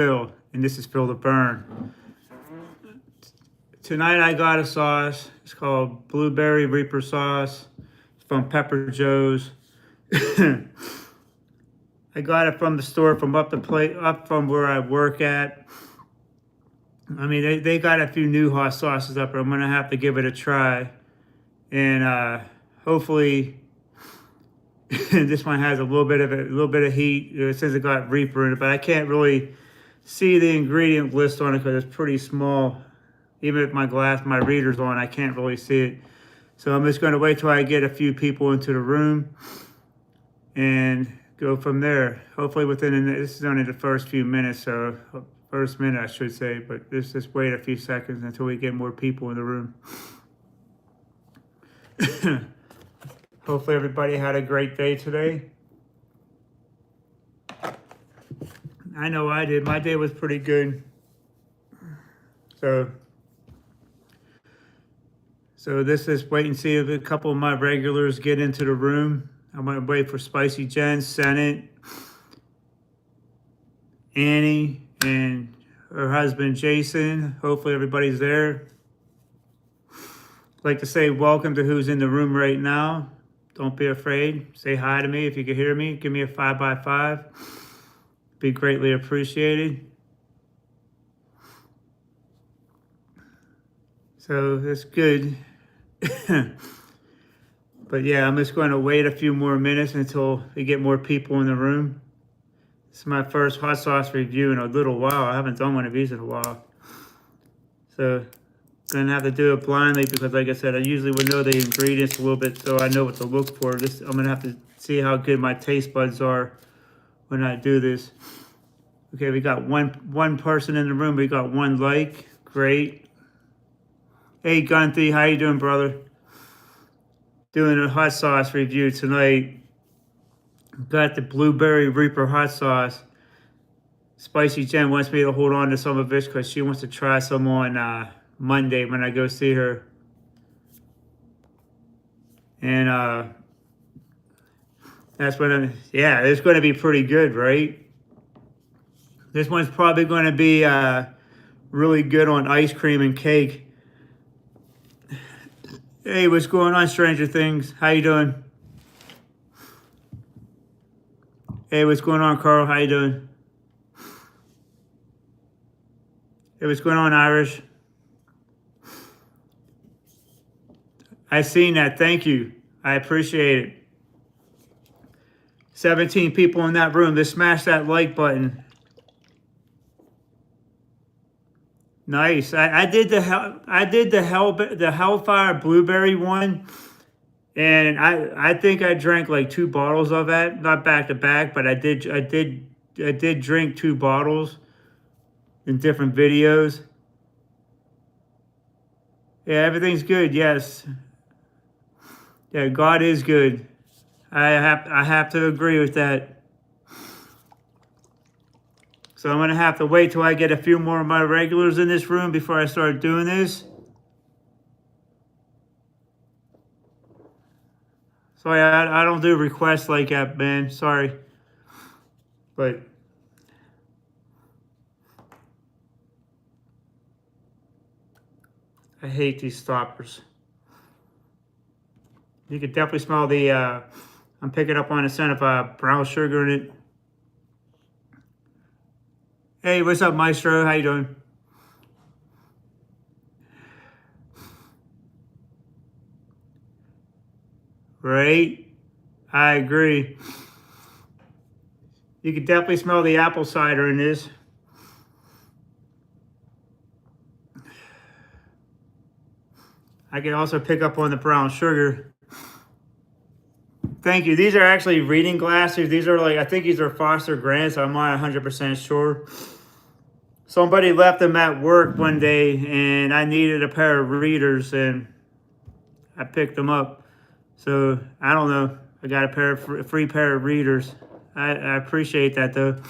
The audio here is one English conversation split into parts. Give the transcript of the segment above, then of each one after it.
Phil, and this is Phil the Burn. Tonight I got a sauce. It's called Blueberry Reaper Sauce. It's from Pepper Joe's. I got it from the store from up from where I work at. I mean, they got a few new hot sauces up there. I'm gonna have to give it a try, and hopefully this one has a little bit of heat. It says it got Reaper in it, but I can't really see the ingredient list on it because it's pretty small. Even if my reader's on, I can't really see it. So I'm just going to wait till I get a few people into the room and go from there. Hopefully this is only the first few minutes, so first minute I should say, but let's just wait a few seconds until we get more people in the room. Hopefully everybody had a great day today. I know I did. My day was pretty good. So this is wait and see if a couple of my regulars get into the room. I'm going to wait for Spicy Jen, Senate, Annie, and her husband, Jason. Hopefully everybody's there. I'd like to say welcome to who's in the room right now. Don't be afraid. Say hi to me if you can hear me. Give me a 5x5. Be greatly appreciated. So that's good. But yeah, I'm just going to wait a few more minutes until we get more people in the room. This is my first hot sauce review in a little while. I haven't done one of these in a while. So I'm going to have to do it blindly because, like I said, I usually would know the ingredients a little bit so I know what to look for. I'm going to have to see how good my taste buds are when I do this. Okay, we got one person in the room. We got one like. Great. Hey, Gunthy, how you doing, brother? Doing a hot sauce review tonight. Got the Blueberry Reaper hot sauce. Spicy Jen wants me to hold on to some of this because she wants to try some on Monday when I go see her. And that's when, yeah, it's going to be pretty good, right? This one's probably going to be really good on ice cream and cake. Hey, what's going on, Stranger Things? How you doing? Hey, what's going on, Carl? How you doing? Hey, what's going on, Irish? I seen that. Thank you. I appreciate it. 17 people in that room. Just smash that like button. Nice. I did the Hellfire Blueberry one, and I think I drank like 2 bottles of that, not back to back, but I did drink 2 bottles in different videos. Yeah, everything's good. Yes. Yeah, God is good. I have to agree with that. So I'm going to have to wait till I get a few more of my regulars in this room before I start doing this. Sorry, I don't do requests like that, man. Sorry. But I hate these stoppers. You can definitely smell the, I'm picking up on the scent of brown sugar in it. Hey, what's up, Maestro? How you doing? Right? I agree. You can definitely smell the apple cider in this. I can also pick up on the brown sugar. Thank you. These are actually reading glasses. These are like, I think these are Foster Grants. I'm not 100% sure. Somebody left them at work one day and I needed a pair of readers and I picked them up. So I don't know. I got a free pair of readers. I appreciate that though.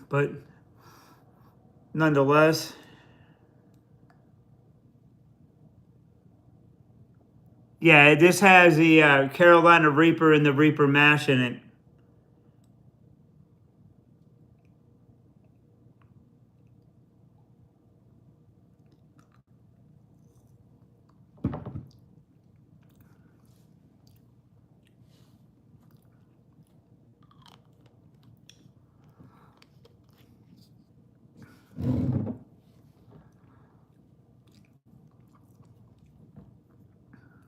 But nonetheless, yeah, this has the Carolina Reaper and the Reaper mash in it.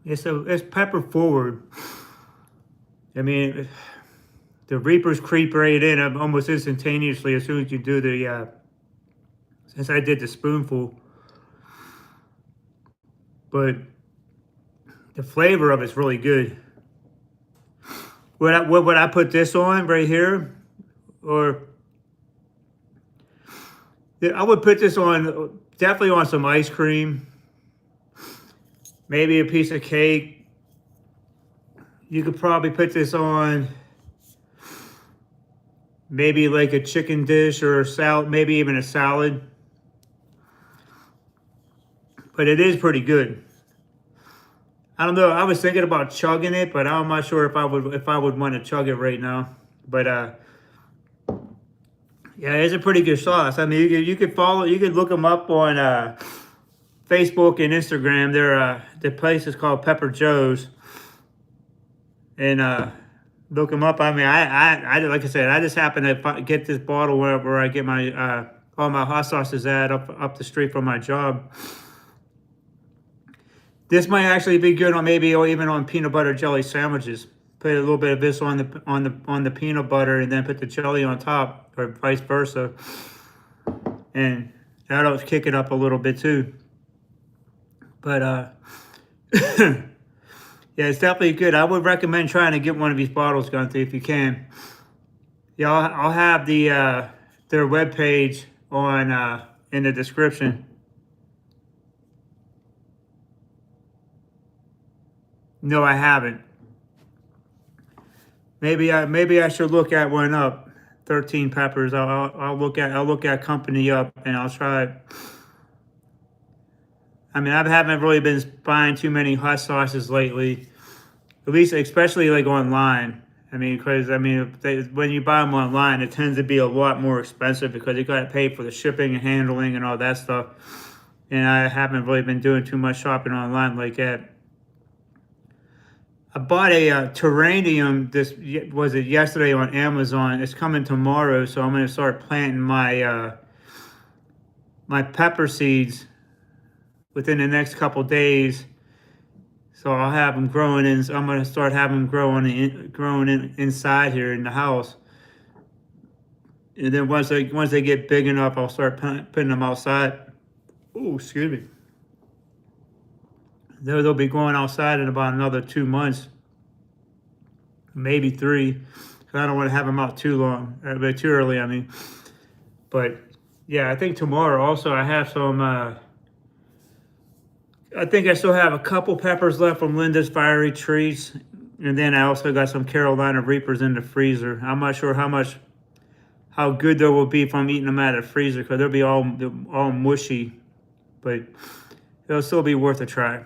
it's pepper forward. I mean, the Reapers creep right in almost instantaneously as soon as you do the, since I did the spoonful. But the flavor of it's really good. Would I put this on right here? Or I would put this on, definitely on some ice cream. Maybe a piece of cake. You could probably put this on maybe like a chicken dish or a salad, maybe even a salad. But it is pretty good. I don't know. I was thinking about chugging it, but I'm not sure if I would want to chug it right now. But yeah, it's a pretty good sauce. I mean, you could follow, you could look them up on Facebook and Instagram. The place is called Pepper Joe's, and look them up. I mean, I like I said, I just happen to get this bottle wherever I get my all my hot sauces at up the street from my job. This might actually be good on maybe or even on peanut butter jelly sandwiches. Put a little bit of this on the peanut butter and then put the jelly on top, or vice versa, and that'll kick it up a little bit too. But yeah, it's definitely good. I would recommend trying to get one of these bottles, Gunther, if you can. Yeah, I'll have their webpage on in the description. No, I haven't. Maybe I should look at one up. 13 peppers. I'll look at company up and I'll try it. I mean, I haven't really been buying too many hot sauces lately. At least, especially like online. I mean, because I mean, when you buy them online, it tends to be a lot more expensive because you got to pay for the shipping and handling and all that stuff. And I haven't really been doing too much shopping online like that. I bought a terrarium. This was it yesterday on Amazon. It's coming tomorrow, so I'm going to start planting my my pepper seeds within the next couple days. So I'll have them growing in. I'm going to start having them growing inside here in the house. And then once they get big enough, I'll start putting them outside. Oh, excuse me. They'll be going outside in about another 2 months, maybe 3. I don't want to have them out too long, but too early. I mean, but yeah, I think tomorrow also I have some. I think I still have a couple peppers left from Linda's Fiery Treats, and then I also got some Carolina Reapers in the freezer. I'm not sure how good they will be from eating them out of the freezer because they'll be all mushy, but it'll still be worth a try.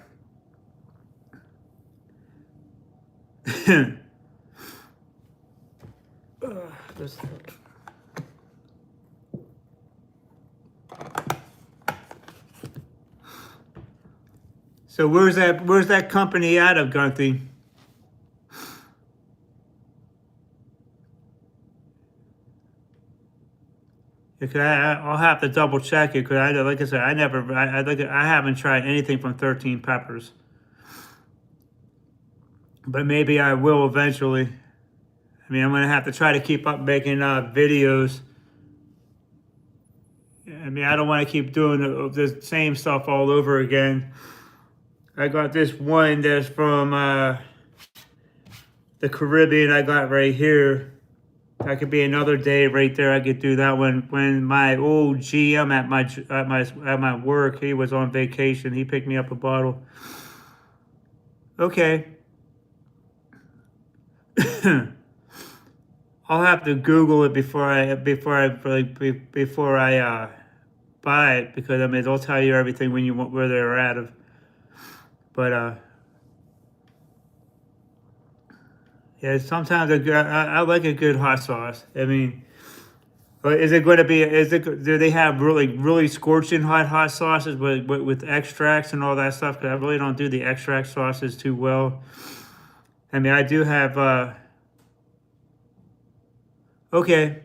So where's that company out of, Gunther? Because I'll have to double check it because like I said, I haven't tried anything from 13 Peppers. But maybe I will eventually. I mean, I'm going to have to try to keep up making videos. I mean, I don't want to keep doing the same stuff all over again. I got this one that's from the Caribbean I got right here. That could be another day right there. I could do that one when my old GM at my work, he was on vacation. He picked me up a bottle. Okay. I'll have to Google it before I buy it because I mean they'll tell you everything where they're at. But yeah, sometimes I like a good hot sauce. I mean, but is it going to be? Do they have really scorching hot sauces with extracts and all that stuff? Because I really don't do the extract sauces too well. I mean, I do have. Okay.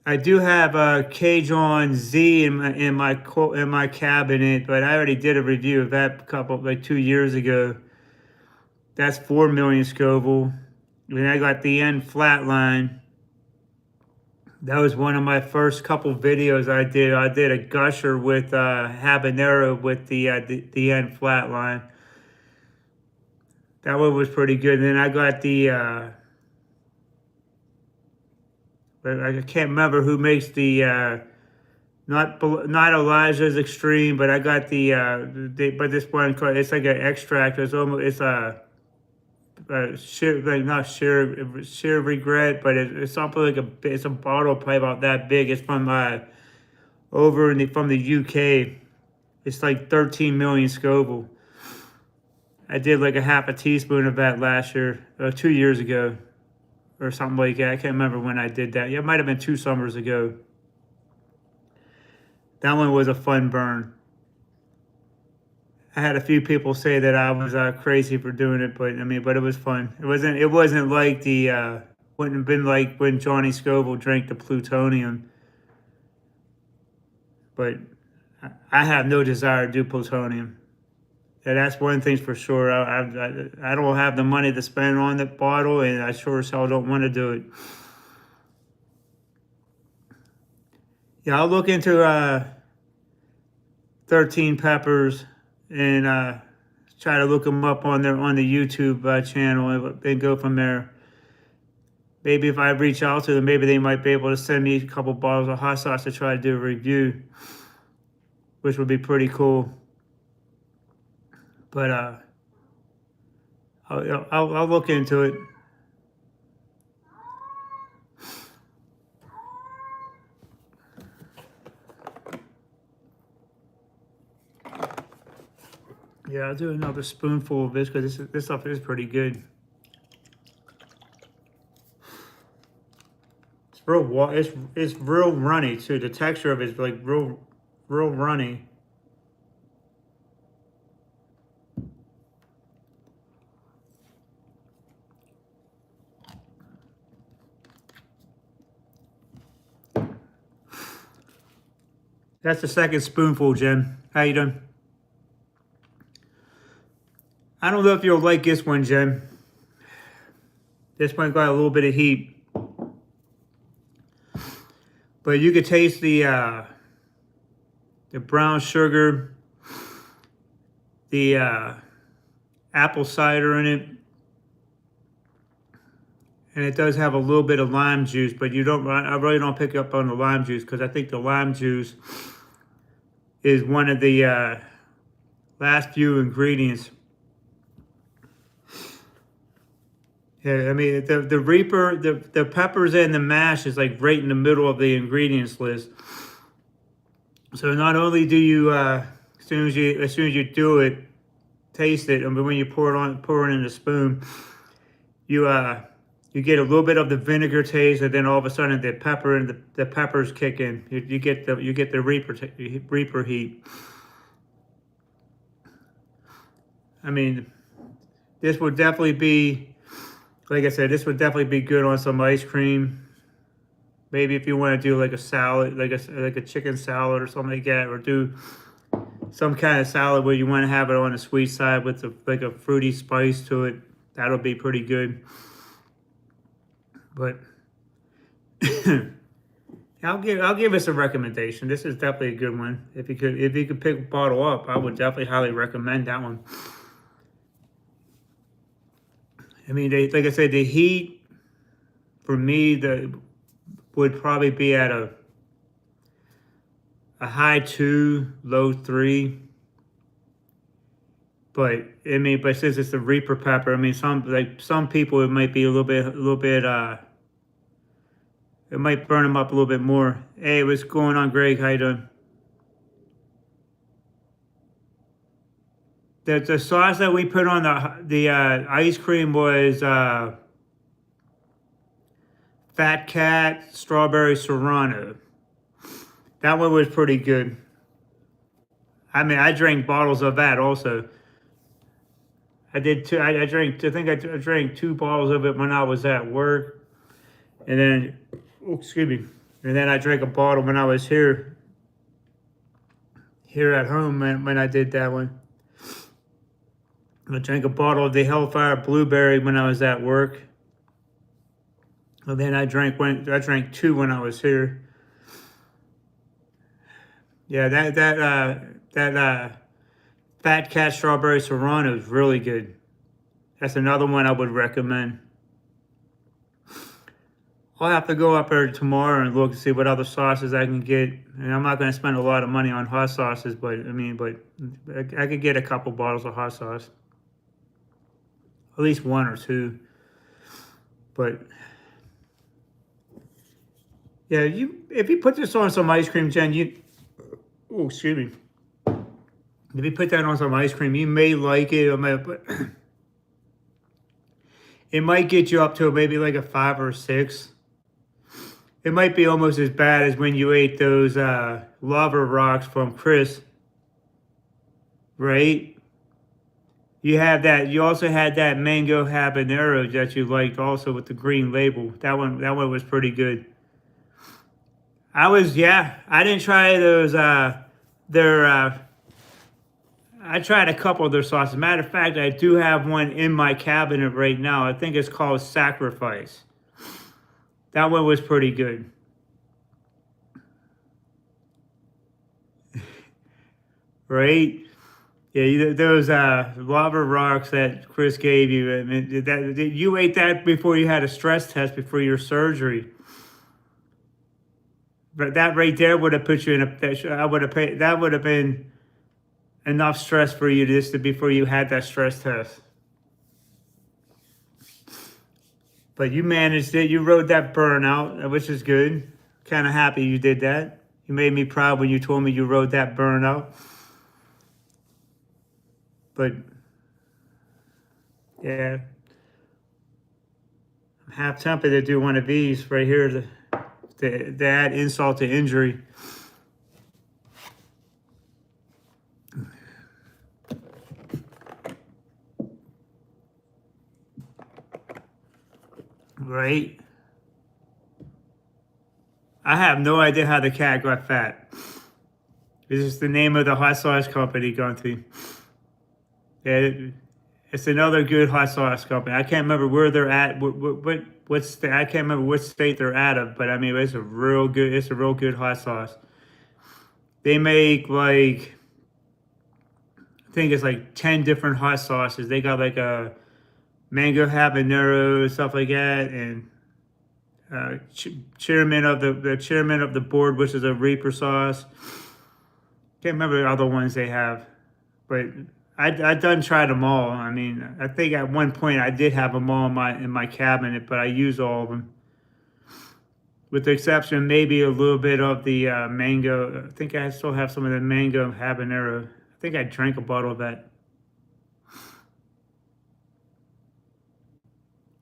I do have a Cajun Z in my cabinet, but I already did a review of that like 2 years ago. That's 4 million Scoville. And I got the end flatline. That was one of my first couple videos I did. I did a gusher with habanero with the end flatline. That one was pretty good. And then I got the I can't remember who makes the not Elijah's Extreme, but I got but this one it's like an extract. It's like not sheer regret, but it's something like it's a bottle probably about that big. It's from from the UK. It's like 13 million Scoville. I did like a half a teaspoon of that last year, 2 years ago, or something like that. I can't remember when I did that. Yeah, it might have been 2 summers ago. That one was a fun burn. I had a few people say that I was crazy for doing it, but it was fun. It wasn't like wouldn't have been like when Johnny Scoville drank the plutonium. But I have no desire to do plutonium. Yeah, that's one thing for sure. I don't have the money to spend on the bottle, and I sure as hell don't want to do it. Yeah, I'll look into 13 peppers and try to look them up on the YouTube channel and go from there. Maybe if I reach out to them, maybe they might be able to send me a couple bottles of hot sauce to try to do a review, which would be pretty cool. But I'll look into it. Yeah, I'll do another spoonful of this because this stuff is pretty good. It's real. It's real runny too. The texture of it is like real runny. That's the second spoonful, Jen. How you doing? I don't know if you'll like this one, Jen. This one got a little bit of heat. But you could taste the brown sugar, the apple cider in it. And it does have a little bit of lime juice, but I really don't pick up on the lime juice because I think the lime juice is one of the last few ingredients. Yeah, I mean the Reaper, the peppers and the mash is like right in the middle of the ingredients list. So not only do you as soon as you do it, taste it, and when you pour it in the spoon, you get a little bit of the vinegar taste, and then all of a sudden the pepper and the peppers kick in. You get the Reaper heat. I mean, this would definitely be, like I said, this would definitely be good on some ice cream. Maybe if you want to do like a salad, like a chicken salad or something like that, or do some kind of salad where you want to have it on the sweet side with like a fruity spice to it, that'll be pretty good. But I'll give us a recommendation. This is definitely a good one. If you could pick a bottle up, I would definitely highly recommend that one. I mean, like I said, the heat for me would probably be at a high 2, low 3. But since it's the Reaper pepper, I mean, some people it might be a little bit. It might burn them up a little bit more. Hey, what's going on, Greg? How you doing? The sauce that we put on the ice cream was Fat Cat Strawberry Serrano. That one was pretty good. I mean, I drank bottles of that also. I did too. I drank 2 bottles of it when I was at work, and then, oh, excuse me, And then I drank a bottle when I was here at home when I did that one. I drank a bottle of the Hellfire Blueberry when I was at work. And then I drank two when I was here. Yeah, that Fat Cat Strawberry Serrano is really good. That's another one I would recommend. I'll have to go up there tomorrow and look to see what other sauces I can get. And I'm not going to spend a lot of money on hot sauces, but I could get a couple bottles of hot sauce, at least one or two. But yeah, if you put this on some ice cream, Jen, oh, excuse me. If you put that on some ice cream, you may like it. But it might get you up to maybe like a 5 or 6. It might be almost as bad as when you ate those lava rocks from Chris, right? You also had that mango habanero that you liked also with the green label. That one was pretty good. I didn't try those, I tried a couple of their sauces. Matter of fact, I do have one in my cabinet right now. I think it's called Sacrifice. That one was pretty good. Right? Yeah, those lava rocks that Chris gave you. I mean, you ate that before you had a stress test before your surgery. But that right there would have put you in I would have paid. That would have been enough stress for you just to before you had that stress test. But you managed it. You rode that burnout, which is good. Kind of happy you did that. You made me proud when you told me you rode that burnout. But yeah, I'm half tempted to do one of these right here to add insult to injury. Right? I have no idea how the cat got fat. This is the name of the hot sauce company, Gunty. Yeah, it's another good hot sauce company. I can't remember where they're at. I can't remember which state they're out of, but I mean it's a real good hot sauce. They make like I think it's like 10 different hot sauces. They got like a mango habanero, stuff like that, and chairman of the chairman of the board, which is a Reaper sauce. Can't remember the other ones they have, but I done tried them all. I mean, I think at one point I did have them all in my cabinet, but I used all of them, with the exception maybe a little bit of the mango. I think I still have some of the mango habanero. I think I drank a bottle of that.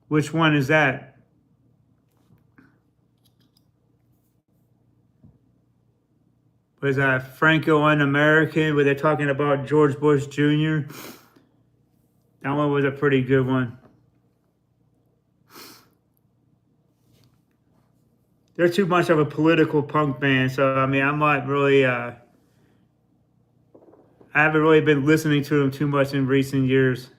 Which one is that? Was that Franco Un-American, where they're talking about George Bush Jr.? That one was a pretty good one. They're too much of a political punk band, so I mean, I'm not really. I haven't really been listening to them too much in recent years.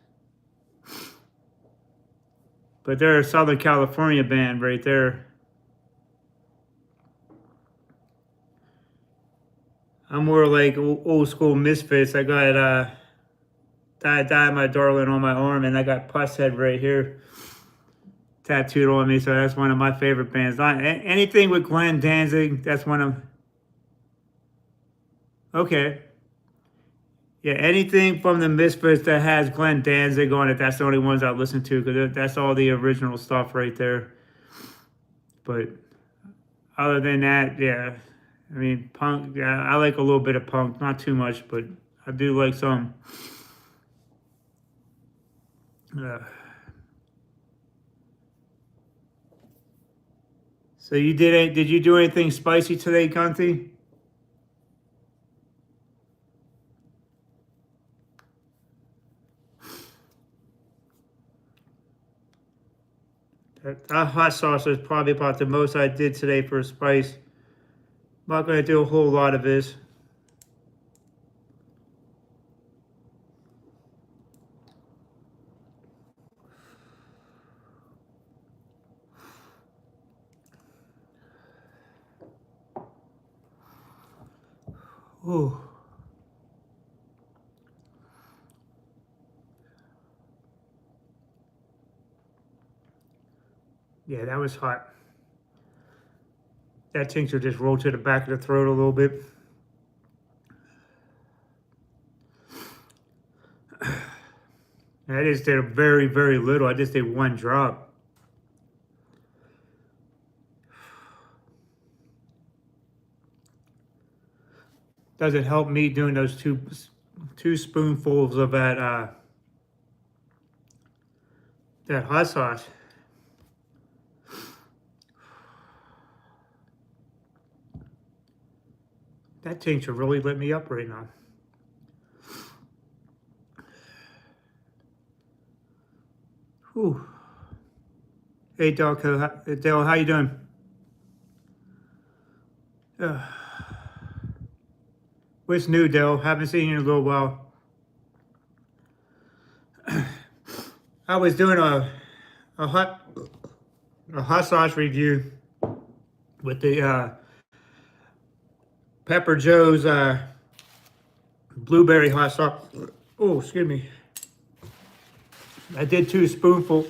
But they're a Southern California band right there. I'm more like old school Misfits. I got Die My Darling on my arm, and I got Puss Head right here tattooed on me. So that's one of my favorite bands. Not anything with Glenn Danzig. That's one of. Okay. Yeah, anything from the Misfits that has Glenn Danzig on it, that's the only ones I listen to because that's all the original stuff right there. But other than that, yeah. I mean, punk, yeah, I like a little bit of punk. Not too much, but I do like some. So did you do anything spicy today, Gunty? That hot sauce is probably about the most I did today for spice. not going to do a whole lot of this. Ooh. Yeah, that was hot. That tincture just rolled to the back of the throat a little bit. I just did a very, very little. I just did one drop. Doesn't help me doing those two spoonfuls of that hot sauce. That tincture really lit me up right now. Whew. Hey, Dale, how you doing? What's new, Dale? Haven't seen you in a little while. I was doing a hot sauce review with the Pepper Joe's blueberry hot sauce. Oh, excuse me. I did 2 spoonfuls.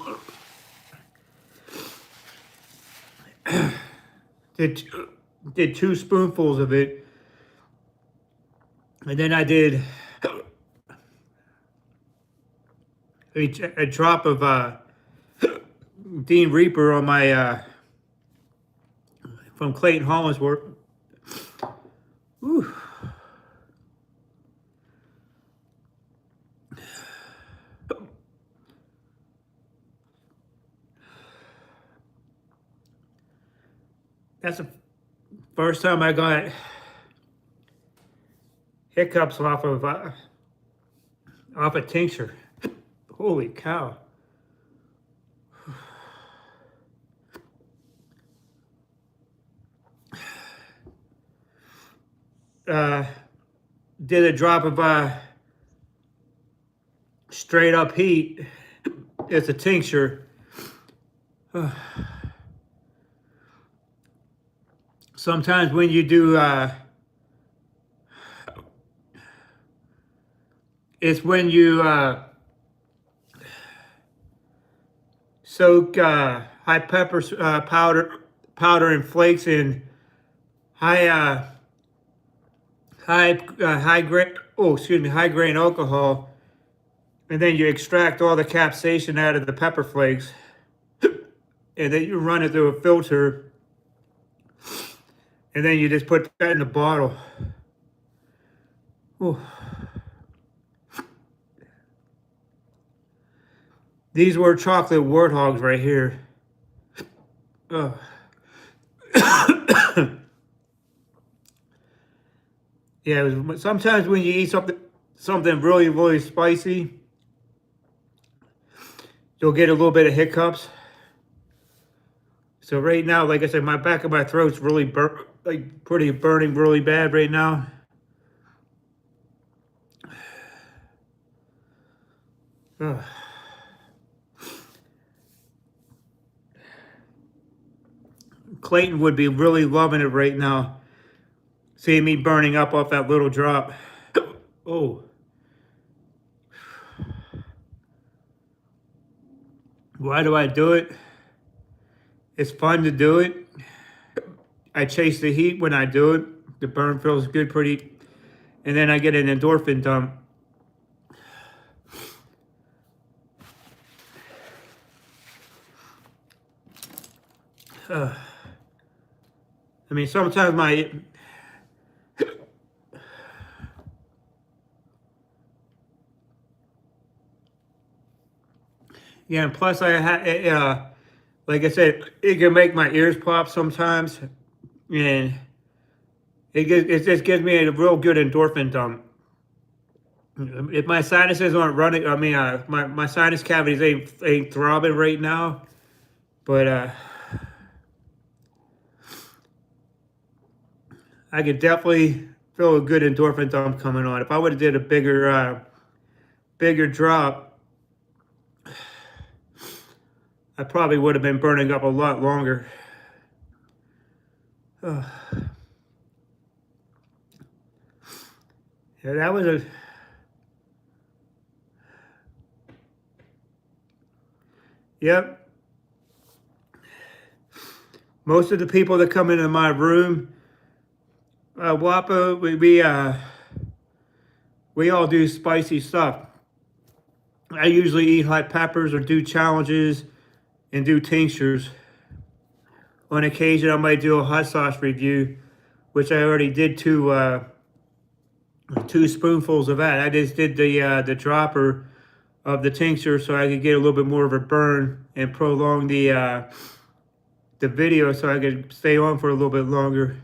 did 2 spoonfuls of it, and then I did a drop of Dean Reaper on my from Clayton Hollinsworth. Whew. That's the first time I got hiccups off a tincture. Holy cow. Did a drop of straight up heat. It's a tincture. Sometimes when you do, it's when you soak high pepper powder and flakes in high grain alcohol, and then you extract all the capsaicin out of the pepper flakes, and then you run it through a filter. And then you just put that in the bottle. Ooh. These were chocolate warthogs right here. Yeah, sometimes when you eat something really, really spicy, you'll get a little bit of hiccups. So right now, like I said, my back of my throat's really burning really bad right now. Clayton would be really loving it right now, seeing me burning up off that little drop. Oh. Why do I do it? It's fun to do it. I chase the heat when I do it. The burn feels good, and then I get an endorphin dump. I mean, sometimes yeah, and plus like I said, it can make my ears pop sometimes, and it just gives me a real good endorphin dump. If my sinuses aren't running, I mean, my sinus cavities ain't throbbing right now, but I could definitely feel a good endorphin dump coming on. If I would have did a bigger drop, I probably would have been burning up a lot longer. Yeah, that was a. Yep. Most of the people that come into my room, Wapo, we all do spicy stuff. I usually eat hot peppers or do challenges and do tinctures. On occasion, I might do a hot sauce review, which I already did two spoonfuls of that. I just did the dropper of the tincture so I could get a little bit more of a burn and prolong the video so I could stay on for a little bit longer,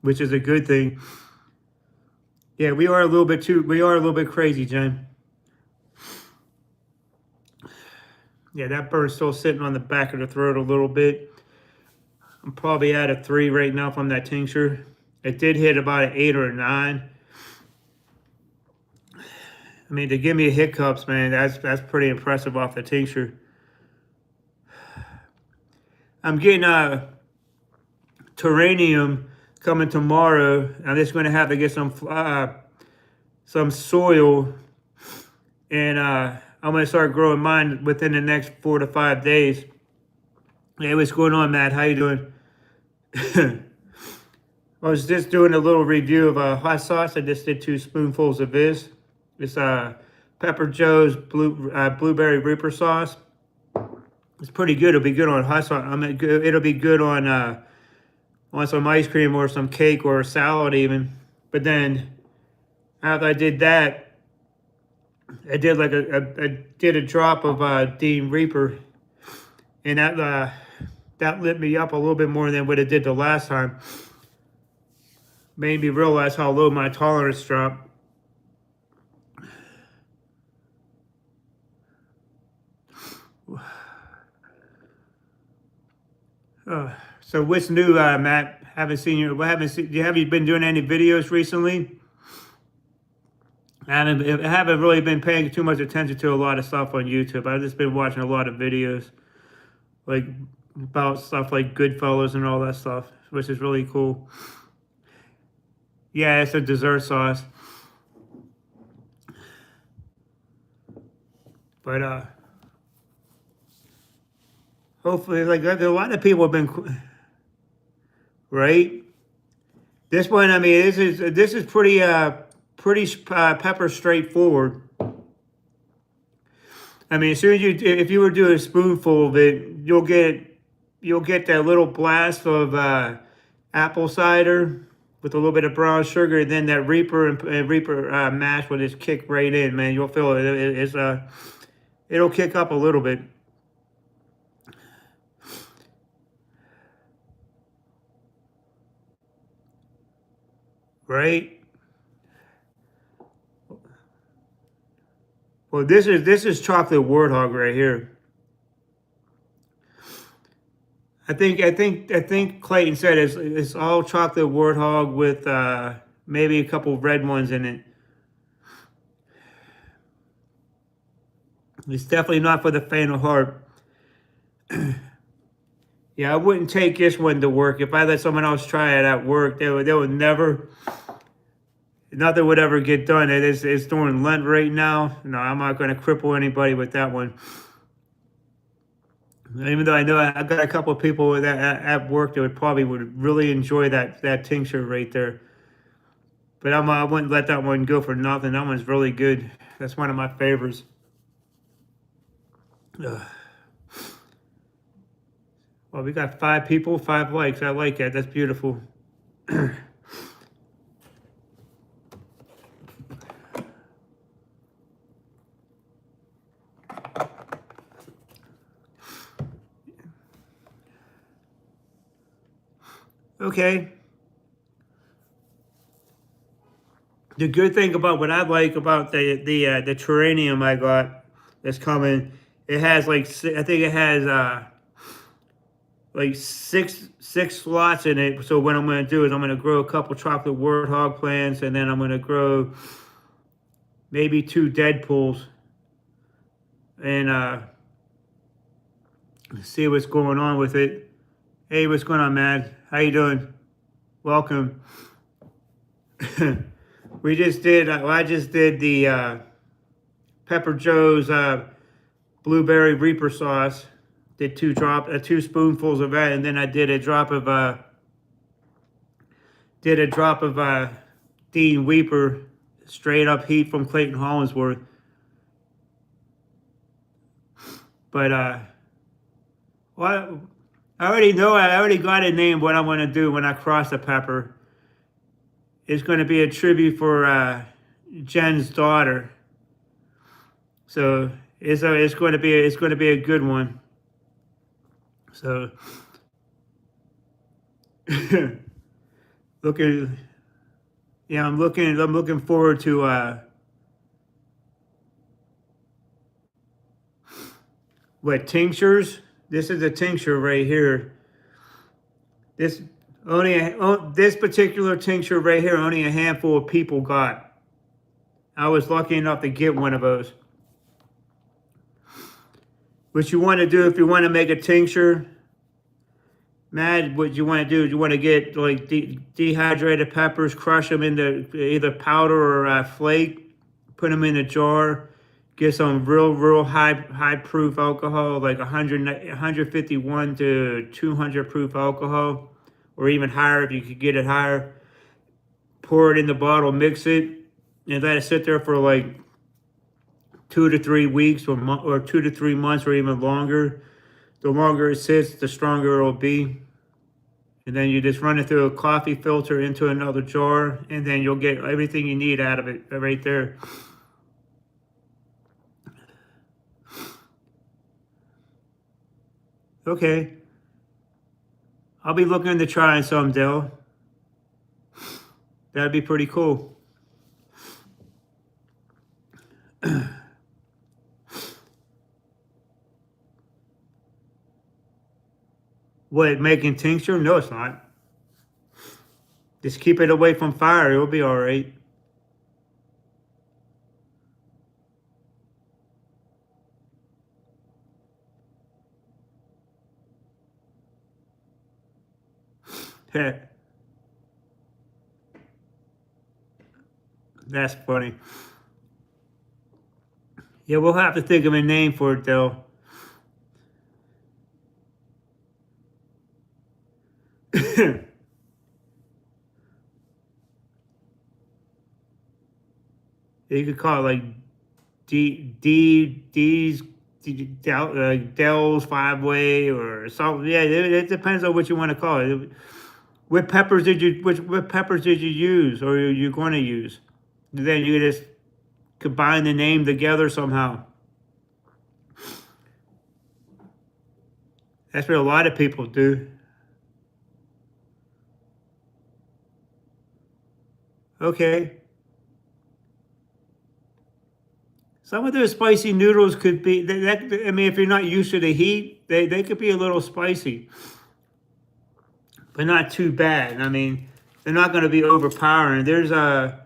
which is a good thing. Yeah, we are a little bit crazy, Jen. Yeah, that burn's still sitting on the back of the throat a little bit. I'm probably at a 3 right now from that tincture. It did hit about an 8 or a 9. I mean, to give me hiccups, man, that's pretty impressive off the tincture. I'm getting terranium coming tomorrow. I'm just going to have to get some soil, and I'm going to start growing mine within the next 4 to 5 days. Hey, what's going on, Matt? How you doing? I was just doing a little review of hot sauce. I just did 2 spoonfuls of this. It's Pepper Joe's blueberry Reaper sauce. It's pretty good. It'll be good on hot sauce. It'll be good on some ice cream or some cake or a salad even. But then after I did that, I did like a drop of Dean Reaper, and that lit me up a little bit more than what it did the last time. Made me realize how low my tolerance dropped. So what's new, Matt? Haven't seen you. Have you been doing any videos recently? I haven't really been paying too much attention to a lot of stuff on YouTube. I've just been watching a lot of videos, like about stuff like Goodfellas and all that stuff, which is really cool. Yeah, it's a dessert sauce. But hopefully, like a lot of people have been, right? This one, I mean, this is pretty pepper straightforward. I mean, as soon as if you were to do a spoonful of it, you'll get that little blast of apple cider with a little bit of brown sugar, and then that Reaper and Reaper mash will just kick right in, man. You'll feel it. It'll kick up a little bit. Right? Well, this is chocolate warthog right here. I think Clayton said it's all chocolate warthog with maybe a couple red ones in it. It's definitely not for the faint of heart. Yeah, I wouldn't take this one to work. If I let someone else try it at work, they would never. Nothing would ever get done. It's during Lent right now. No, I'm not going to cripple anybody with that one. Even though I know I got a couple of people that at work that would really enjoy that tincture right there. But I wouldn't let that one go for nothing. That one's really good. That's one of my favorites. Ugh. Well, we got 5 people, 5 likes. I like that. That's beautiful. Okay. The good thing about what I like about the terranium I got that's coming, it has like, I think it has like six slots in it. So what I'm going to do is I'm going to grow a couple chocolate warthog plants, and then I'm going to grow maybe two Deadpools, and see what's going on with it. Hey, what's going on, man? How you doing? Welcome. We just did. I just did the Pepper Joe's blueberry reaper sauce. Did two spoonfuls of that, and then I did a drop of Dean Weeper, straight up heat from Clayton Hollinsworth. But well, I already know. I already got a name. What I'm going to do when I cross the pepper. It's going to be a tribute for Jen's daughter. So it's going to be a good one. So looking, yeah, I'm looking forward to what tinctures. This is a tincture right here. This this particular tincture right here, only a handful of people got. I was lucky enough to get one of those. What you want to do if you want to make a tincture, Matt, what you want to do is you want to get like dehydrated peppers, crush them into either powder or flake, put them in a jar, get some real high proof alcohol, like 151 to 200 proof alcohol, or even higher if you could get it higher. Pour it in the bottle, mix it, and let it sit there for like 2 to 3 weeks or 2 to 3 months or even longer. The longer it sits, the stronger it'll be. And then you just run it through a coffee filter into another jar, and then you'll get everything you need out of it right there. Okay. I'll be looking into trying some, Dell. That'd be pretty cool. What, making tincture? No, it's not. Just keep it away from fire. It'll be all right. That's funny. Yeah, we'll have to think of a name for it, though. You could call it like Dell's Five Way or something. Yeah, it depends on what you want to call it. What peppers did you what peppers did you use or are you going to use? Then you just combine the name together somehow. That's what a lot of people do. Okay. Some of those spicy noodles could be I mean, if you're not used to the heat, they could be a little spicy, but not too bad. I mean, they're not going to be overpowering. There's a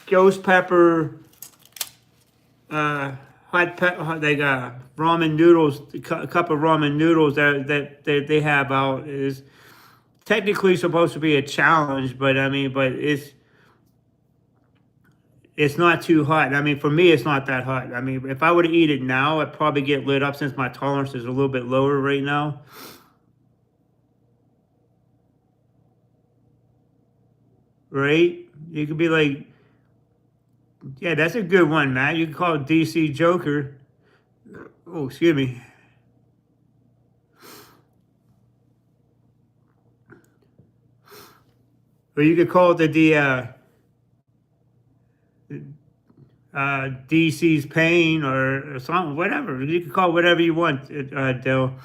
ghost pepper they got ramen noodles, a cup of ramen noodles that they have out is technically supposed to be a challenge, but I mean, but it's not too hot. I mean, for me, it's not that hot. I mean, if I were to eat it now, I'd probably get lit up since my tolerance is a little bit lower right now. Right? You could be like, yeah, that's a good one, Matt. You can call it DC Joker. Oh, excuse me. Or you could call it DC's pain or something, whatever. You can call it whatever you want, Dell.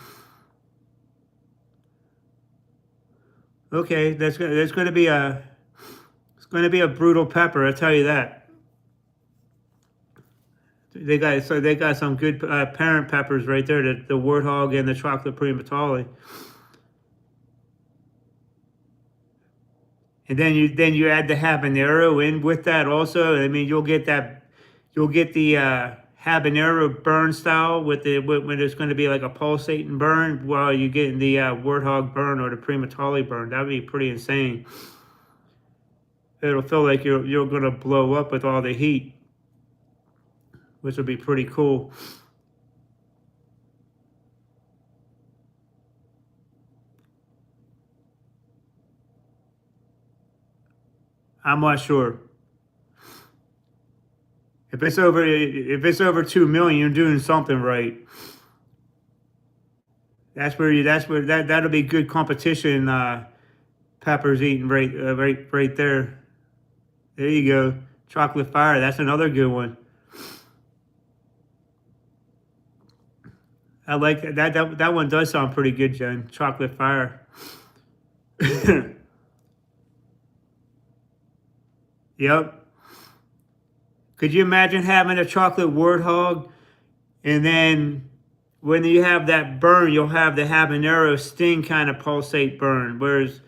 Okay, that's going to be it's going to be a brutal pepper. I'll tell you that. They got some good parent peppers right there. The warthog and the chocolate primatale. And then you add the habanero in with that also. I mean, you'll get the habanero burn style when it's going to be like a pulsating burn while you're getting the warthog burn or the primatale burn. That would be pretty insane. It'll feel like you're going to blow up with all the heat, which would be pretty cool. I'm not sure. If it's over 2 million, you're doing something right. That'll be good competition. Peppers eating right there. There you go. Chocolate fire. That's another good one. I like that one does sound pretty good, Jen. Chocolate fire. Yep. Could you imagine having a chocolate warthog and then when you have that burn, you'll have the habanero sting kind of pulsate burn. Whereas,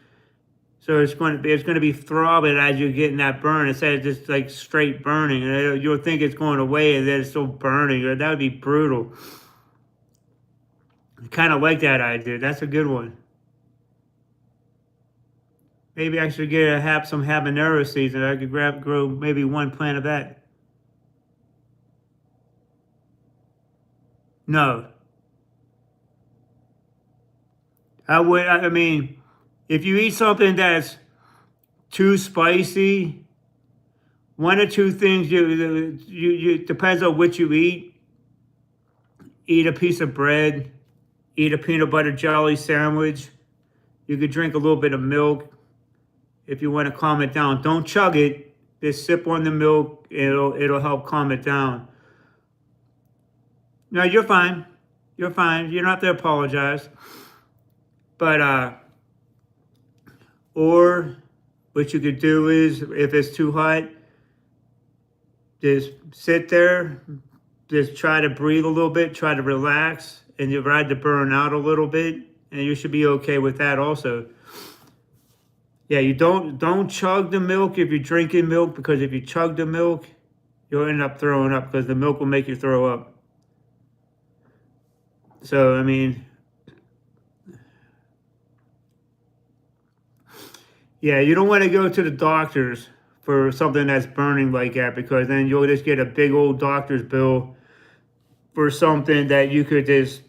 so it's going to be throbbing as you're getting that burn instead of just like straight burning. You'll think it's going away and then it's still burning. That would be brutal. I kind of like that idea. That's a good one. Maybe I should have some habanero seeds and I could grow maybe one plant of that. No, I mean, if you eat something that's too spicy, one or two things you depends on what you eat. Eat a piece of bread, eat a peanut butter jelly sandwich. You could drink a little bit of milk if you want to calm it down. Don't chug it. Just sip on the milk. It'll help calm it down. No, you're fine. You're fine. You don't have to apologize. But or what you could do is, if it's too hot, just sit there, just try to breathe a little bit, try to relax, and you ride the burn out a little bit, and you should be okay with that also. Yeah, you don't chug the milk if you're drinking milk, because if you chug the milk, you'll end up throwing up because the milk will make you throw up. So, I mean, yeah, you don't want to go to the doctors for something that's burning like that, because then you'll just get a big old doctor's bill for something that you could just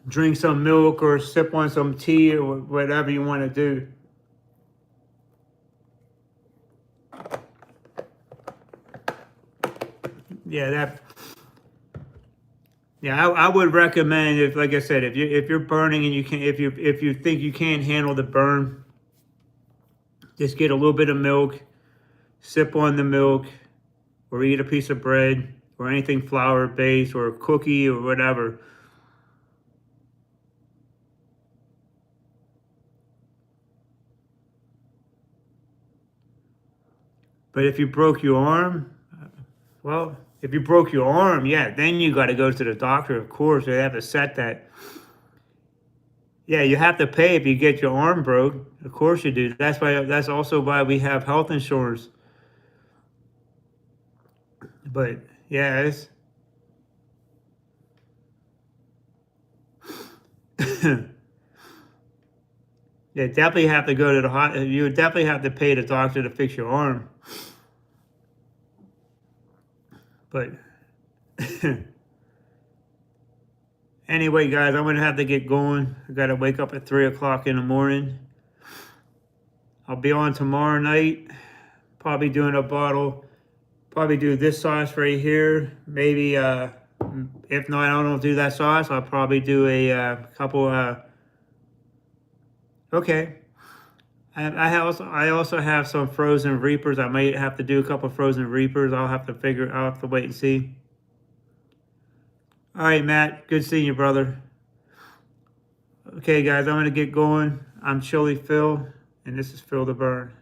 drink some milk or sip on some tea or whatever you want to do. Yeah, I would recommend, if, like I said, if you're burning and you can, if you think you can't handle the burn, just get a little bit of milk, sip on the milk, or eat a piece of bread or anything flour based or a cookie or whatever. But if you broke your arm, well, if you broke your arm, yeah, then you got to go to the doctor, of course. They have to set that. Yeah, you have to pay if you get your arm broke. Of course you do. That's also why we have health insurance. But yeah, it's yeah, definitely have to go to the hospital. You would definitely have to pay the doctor to fix your arm. But anyway, guys, I'm gonna have to get going. I gotta wake up at 3 o'clock in the morning. I'll be on tomorrow night. Probably doing a bottle. Probably do this sauce right here. Maybe if not, I don't do that sauce. I'll probably do a couple. Okay. I also have some frozen reapers. I might have to do a couple frozen reapers. I'll have to wait and see. All right, Matt. Good seeing you, brother. Okay, guys, I'm gonna get going. I'm Chili Phil, and this is Phil the Burn.